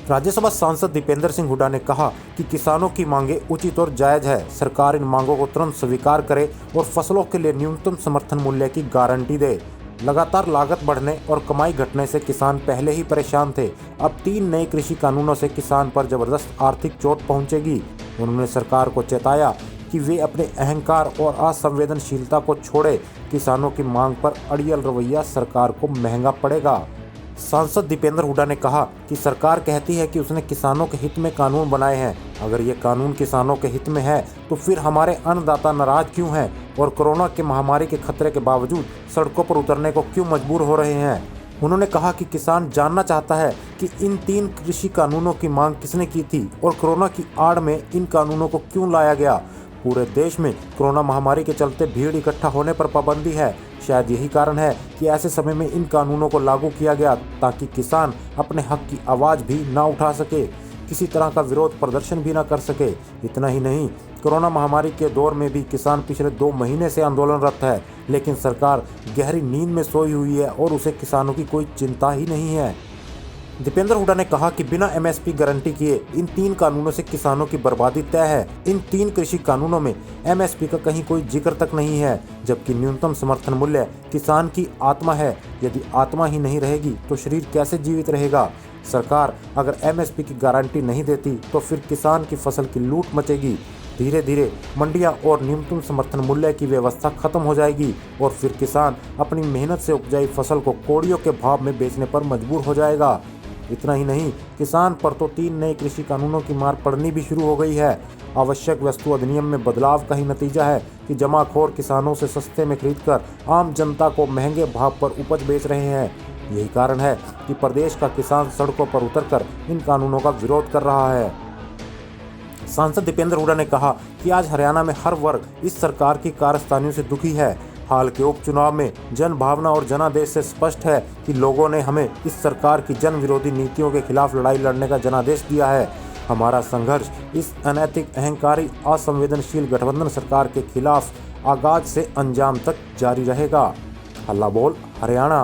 राज्यसभा सांसद दीपेंद्र सिंह हुड्डा ने कहा कि किसानों की मांगे उचित और जायज है। सरकार इन मांगों को तुरंत स्वीकार करे और फसलों के लिए न्यूनतम समर्थन मूल्य की गारंटी दे। लगातार लागत बढ़ने और कमाई घटने से किसान पहले ही परेशान थे। अब 3 नए कृषि कानूनों से किसान पर जबरदस्त आर्थिक चोट पहुंचेगी। उन्होंने सरकार को चेताया कि वे अपने अहंकार और असंवेदनशीलता को छोड़े। किसानों की मांग पर अड़ियल रवैया सरकार को महंगा पड़ेगा। सांसद दीपेंद्र हुड्डा ने कहा कि सरकार कहती है कि उसने किसानों के हित में कानून बनाए हैं। अगर ये कानून किसानों के हित में है तो फिर हमारे अन्नदाता नाराज क्यों हैं और कोरोना के महामारी के खतरे के बावजूद सड़कों पर उतरने को क्यों मजबूर हो रहे हैं। उन्होंने कहा कि किसान जानना चाहता है कि इन 3 कृषि कानूनों की मांग किसने की थी और कोरोना की आड़ में इन कानूनों को क्यों लाया गया। पूरे देश में कोरोना महामारी के चलते भीड़ इकट्ठा होने पर पाबंदी है। शायद यही कारण है कि ऐसे समय में इन कानूनों को लागू किया गया ताकि किसान अपने हक की आवाज़ भी ना उठा सके, किसी तरह का विरोध प्रदर्शन भी ना कर सके। इतना ही नहीं, कोरोना महामारी के दौर में भी किसान पिछले 2 महीने से आंदोलनरत है, लेकिन सरकार गहरी नींद में सोई हुई है और उसे किसानों की कोई चिंता ही नहीं है। दीपेंद्र हुड्डा ने कहा कि बिना एमएसपी गारंटी किए इन 3 कानूनों से किसानों की बर्बादी तय है। इन 3 कृषि कानूनों में एमएसपी का कहीं कोई जिक्र तक नहीं है, जबकि न्यूनतम समर्थन मूल्य किसान की आत्मा है। यदि आत्मा ही नहीं रहेगी तो शरीर कैसे जीवित रहेगा। सरकार अगर एमएसपी की गारंटी नहीं देती तो फिर किसान की फसल की लूट मचेगी। धीरे धीरे मंडियां और न्यूनतम समर्थन मूल्य की व्यवस्था खत्म हो जाएगी और फिर किसान अपनी मेहनत से उपजाई फसल को कौड़ियों के भाव में बेचने पर मजबूर हो जाएगा। इतना ही नहीं, किसान पर तो 3 नए कृषि कानूनों की मार पड़नी भी शुरू हो गई है। आवश्यक वस्तु अधिनियम में बदलाव का ही नतीजा है कि जमाखोर किसानों से सस्ते में खरीदकर आम जनता को महंगे भाव पर उपज बेच रहे हैं। यही कारण है कि प्रदेश का किसान सड़कों पर उतरकर इन कानूनों का विरोध कर रहा है। सांसद दीपेंद्र हुड्डा ने कहा कि आज हरियाणा में हर वर्ग इस सरकार की कारस्तानियों से दुखी है। हाल के उपचुनाव में जन भावना और जनादेश से स्पष्ट है कि लोगों ने हमें इस सरकार की जन विरोधी नीतियों के खिलाफ लड़ाई लड़ने का जनादेश दिया है। हमारा संघर्ष इस अनैतिक, अहंकारी, असंवेदनशील गठबंधन सरकार के खिलाफ आगाज से अंजाम तक जारी रहेगा। हल्ला बोल हरियाणा।